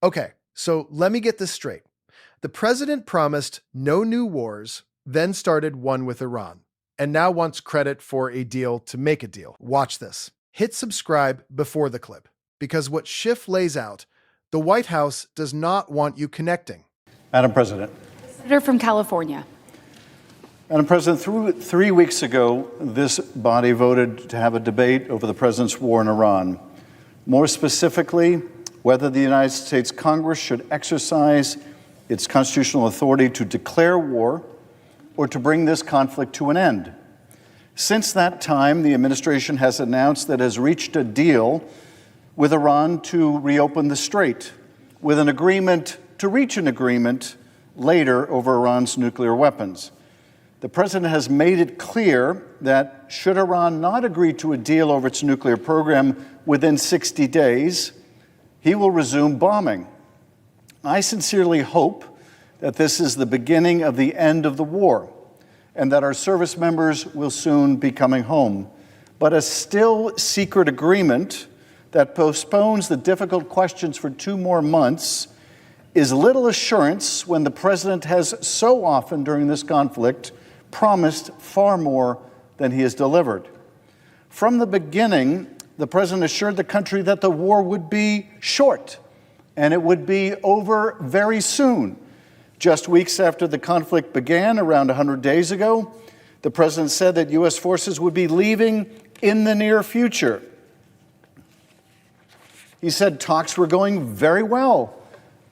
Okay, so let me get this straight. The president promised no new wars, then started one with Iran, and now wants credit for a deal to make a deal. Watch this. Hit subscribe before the clip, because what Schiff lays out, the White House does not want you connecting. Madam President. Senator from California. Madam President, 3 weeks ago, this body voted to have a debate over the president's war in Iran. More specifically, whether the United States Congress should exercise its constitutional authority to declare war or to bring this conflict to an end. Since that time, the administration has announced that it has reached a deal with Iran to reopen the strait, with an agreement to reach an agreement later over Iran's nuclear weapons. The president has made it clear that should Iran not agree to a deal over its nuclear program within 60 days, he will resume bombing. I sincerely hope that this is the beginning of the end of the war and that our service members will soon be coming home. But a still secret agreement that postpones the difficult questions for 2 more months is little assurance when the president has so often during this conflict promised far more than he has delivered. From the beginning, the president assured the country that the war would be short and it would be over very soon. Just weeks after the conflict began, around 100 days ago, the president said that U.S. forces would be leaving in the near future. He said talks were going very well,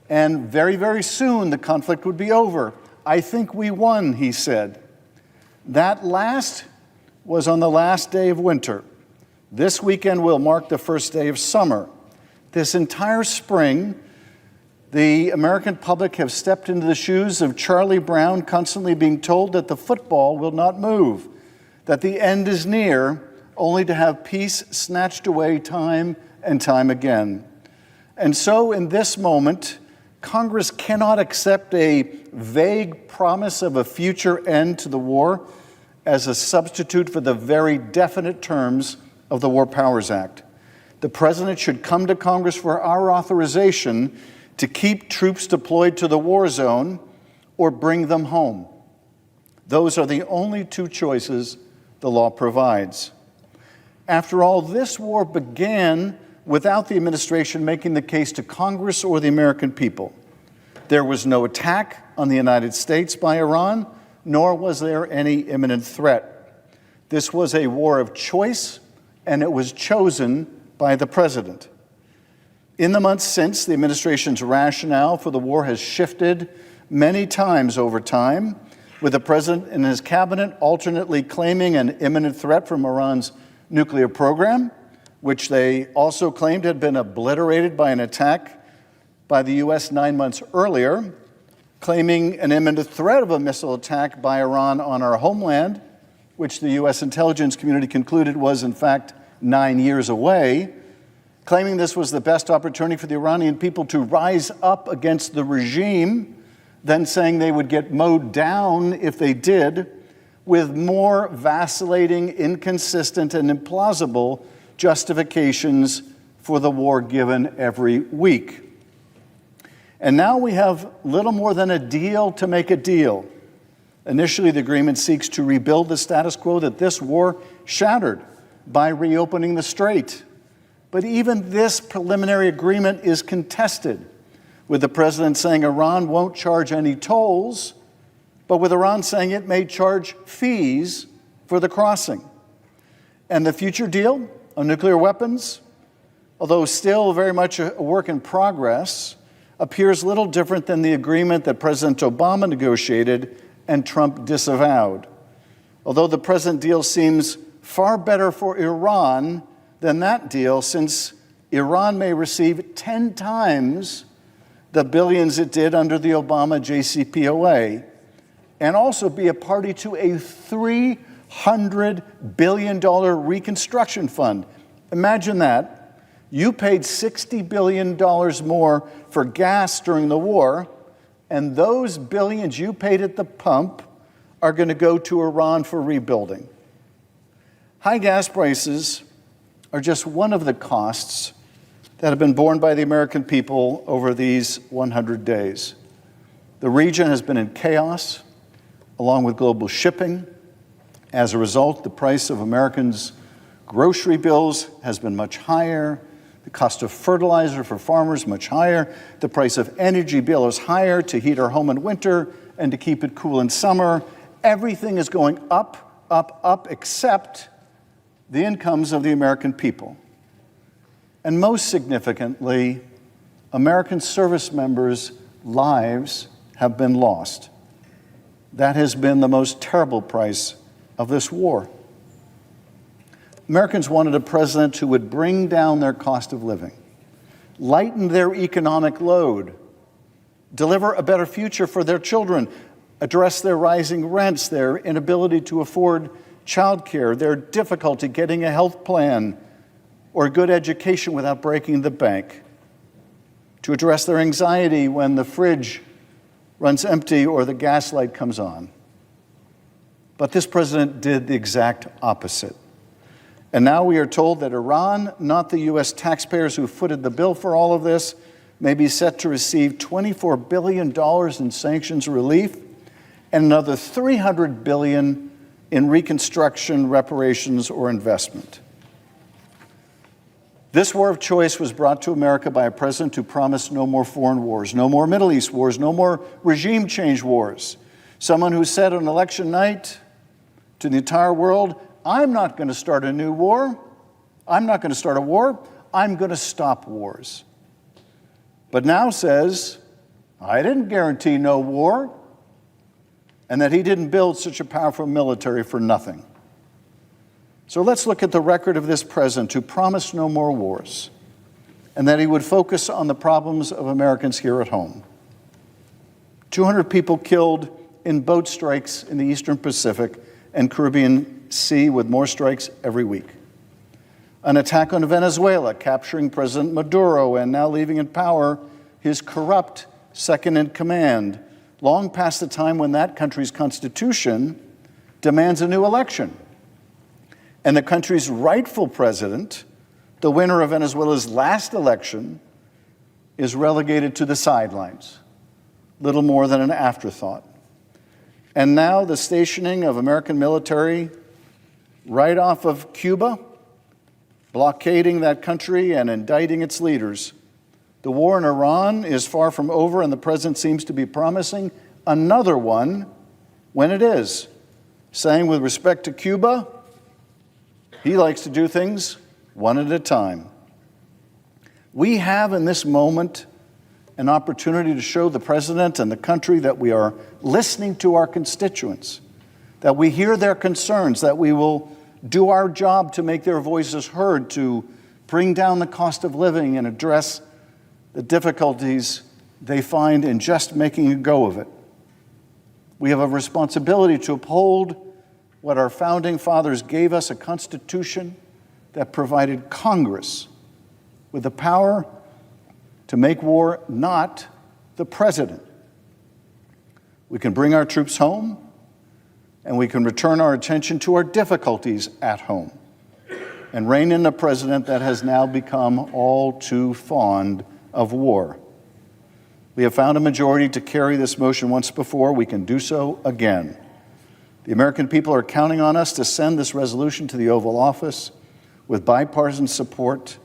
and very, very soon the conflict would be over. I think we won, he said. That last was on the last day of winter. This weekend will mark the first day of summer. This entire spring, the American public have stepped into the shoes of Charlie Brown, constantly being told that the football will not move, that the end is near, only to have peace snatched away time and time again. And so in this moment, Congress cannot accept a vague promise of a future end to the war as a substitute for the very definite terms of the War Powers Act. The president should come to Congress for our authorization to keep troops deployed to the war zone or bring them home. Those are the only 2 choices the law provides. After all, this war began without the administration making the case to Congress or the American people. There was no attack on the United States by Iran, nor was there any imminent threat. This was a war of choice, and it was chosen by the president. In the months since, the administration's rationale for the war has shifted many times over time, with the president and his cabinet alternately claiming an imminent threat from Iran's nuclear program, which they also claimed had been obliterated by an attack by the U.S. 9 months earlier, claiming an imminent threat of a missile attack by Iran on our homeland, which the U.S. intelligence community concluded was, in fact, 9 years away, claiming this was the best opportunity for the Iranian people to rise up against the regime, then saying they would get mowed down if they did, with more vacillating, inconsistent, and implausible justifications for the war given every week. And now we have little more than a deal to make a deal. Initially, the agreement seeks to rebuild the status quo that this war shattered by reopening the strait. But even this preliminary agreement is contested, with the president saying Iran won't charge any tolls, but with Iran saying it may charge fees for the crossing. And the future deal on nuclear weapons, although still very much a work in progress, appears little different than the agreement that President Obama negotiated and Trump disavowed. Although the present deal seems far better for Iran than that deal, since Iran may receive 10 times the billions it did under the Obama JCPOA, and also be a party to a $300 billion reconstruction fund. Imagine that. You paid $60 billion more for gas during the war, and those billions you paid at the pump are going to go to Iran for rebuilding. High gas prices are just one of the costs that have been borne by the American people over these 100 days. The region has been in chaos, along with global shipping. As a result, the price of Americans' grocery bills has been much higher. The cost of fertilizer for farmers much higher. The price of energy bill is higher to heat our home in winter and to keep it cool in summer. Everything is going up, up, up, except the incomes of the American people. And most significantly, American service members' lives have been lost. That has been the most terrible price of this war. Americans wanted a president who would bring down their cost of living, lighten their economic load, deliver a better future for their children, address their rising rents, their inability to afford childcare, their difficulty getting a health plan or good education without breaking the bank, to address their anxiety when the fridge runs empty or the gas light comes on. But this president did the exact opposite. And now we are told that Iran, not the U.S. taxpayers who footed the bill for all of this, may be set to receive $24 billion in sanctions relief and another $300 billion in reconstruction, reparations, or investment. This war of choice was brought to America by a president who promised no more foreign wars, no more Middle East wars, no more regime change wars. Someone who said on election night to the entire world, I'm not going to start a new war. I'm not going to start a war. I'm going to stop wars. But now says, I didn't guarantee no war, and that he didn't build such a powerful military for nothing. So let's look at the record of this president who promised no more wars and that he would focus on the problems of Americans here at home. 200 people killed in boat strikes in the Eastern Pacific and Caribbean Sea, with more strikes every week. An attack on Venezuela, capturing President Maduro and now leaving in power his corrupt second-in-command, long past the time when that country's constitution demands a new election. And the country's rightful president, the winner of Venezuela's last election, is relegated to the sidelines, little more than an afterthought. And now the stationing of American military right off of Cuba, blockading that country and indicting its leaders. The war in Iran is far from over, and the president seems to be promising another one when it is, saying with respect to Cuba, he likes to do things one at a time. We have in this moment an opportunity to show the president and the country that we are listening to our constituents, that we hear their concerns, that we will do our job to make their voices heard, to bring down the cost of living and address the difficulties they find in just making a go of it. We have a responsibility to uphold what our founding fathers gave us, a constitution that provided Congress with the power to make war, not the president. We can bring our troops home, and we can return our attention to our difficulties at home and rein in a president that has now become all too fond of war. We have found a majority to carry this motion once before. We can do so again. The American people are counting on us to send this resolution to the Oval Office with bipartisan support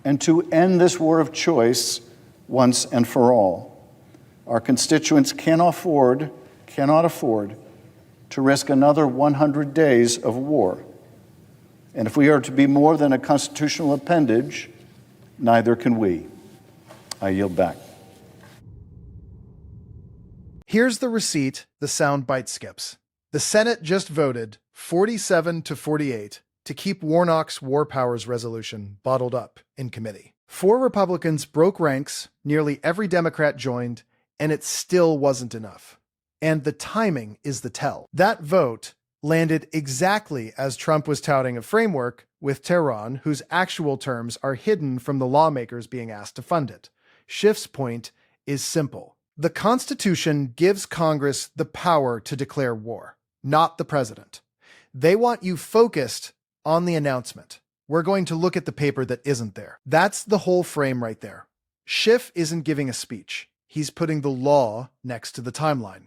and to end this war of choice once and for all. Our constituents cannot afford to risk another 100 days of war. And if we are to be more than a constitutional appendage, neither can we. I yield back. Here's the receipt the soundbite skips. The Senate just voted 47-48 to keep Warnock's War Powers resolution bottled up in committee. 4 Republicans broke ranks, nearly every Democrat joined, and it still wasn't enough. And the timing is the tell. That vote landed exactly as Trump was touting a framework with Tehran, whose actual terms are hidden from the lawmakers being asked to fund it. Schiff's point is simple. The Constitution gives Congress the power to declare war, not the president. They want you focused on the announcement, We're going to look at the paper that isn't there. That's the whole frame right there. Schiff isn't giving a speech. He's putting the law next to the timeline.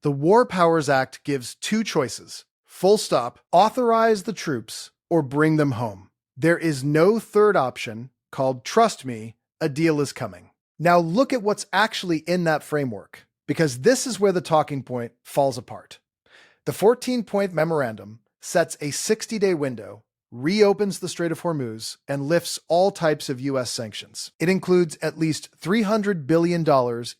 The War Powers Act gives two choices. Full stop, authorize the troops, or bring them home. There is no third option called trust me, a deal is coming. Now look at what's actually in that framework, because this is where the talking point falls apart. The 14-point memorandum sets a 60-day window, reopens the Strait of Hormuz, and lifts all types of U.S. sanctions. It includes at least $300 billion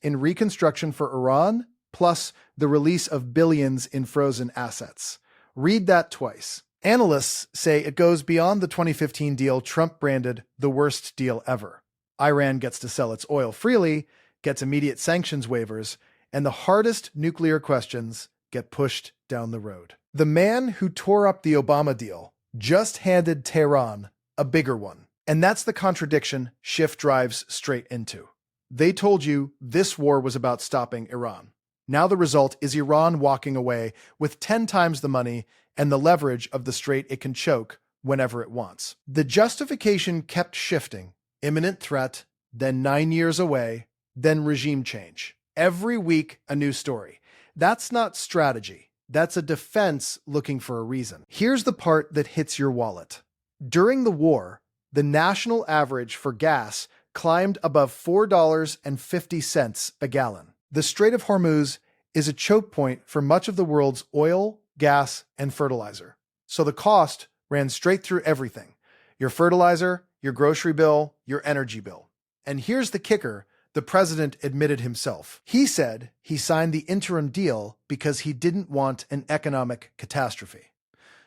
in reconstruction for Iran, plus the release of billions in frozen assets. Read that twice. Analysts say it goes beyond the 2015 deal Trump branded the worst deal ever. Iran gets to sell its oil freely, gets immediate sanctions waivers, and the hardest nuclear questions get pushed down the road. The man who tore up the Obama deal just handed Tehran a bigger one. And that's the contradiction Schiff drives straight into. They told you this war was about stopping Iran. Now the result is Iran walking away with 10 times the money and the leverage of the strait it can choke whenever it wants. The justification kept shifting. Imminent threat, then 9 years away, then regime change. Every week, a new story. That's not strategy. That's a defense looking for a reason. Here's the part that hits your wallet. During the war, the national average for gas climbed above $4.50 a gallon. The Strait of Hormuz is a choke point for much of the world's oil, gas, and fertilizer. So the cost ran straight through everything. Your fertilizer, your grocery bill, your energy bill. And here's the kicker. The president admitted himself. He said he signed the interim deal because he didn't want an economic catastrophe.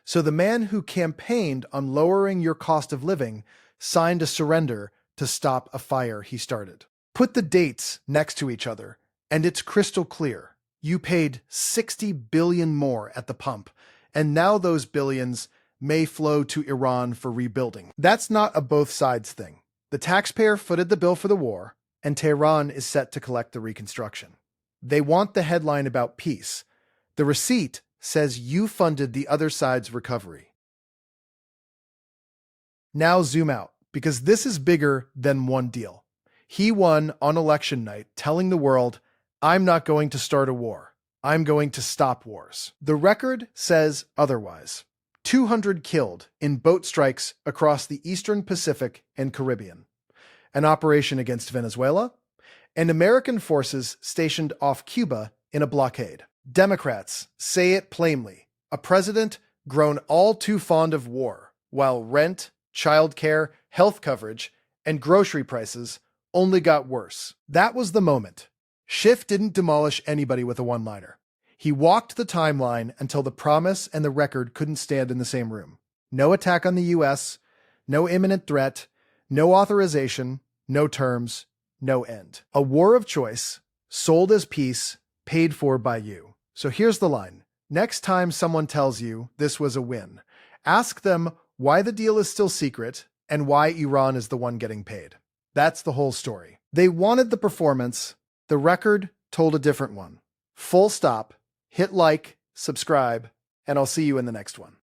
So the man who campaigned on lowering your cost of living signed a surrender to stop a fire he started. Put the dates next to each other, and it's crystal clear. You paid $60 billion more at the pump, and now those billions may flow to Iran for rebuilding. That's not a both sides thing. The taxpayer footed the bill for the war, and Tehran is set to collect the reconstruction. They want the headline about peace. The receipt says you funded the other side's recovery. Now zoom out, because this is bigger than one deal. He won on election night, telling the world, I'm not going to start a war. I'm going to stop wars. The record says otherwise. 200 killed in boat strikes across the Eastern Pacific and Caribbean. An operation against Venezuela, and American forces stationed off Cuba in a blockade. Democrats say it plainly. A president grown all too fond of war, while rent, childcare, health coverage, and grocery prices only got worse. That was the moment. Schiff didn't demolish anybody with a one-liner. He walked the timeline until the promise and the record couldn't stand in the same room. No attack on the U.S., no imminent threat, no authorization, no terms, no end. A war of choice, sold as peace, paid for by you. So here's the line. Next time someone tells you this was a win, ask them why the deal is still secret and why Iran is the one getting paid. That's the whole story. They wanted the performance. The record told a different one. Full stop. Hit like, subscribe, and I'll see you in the next one.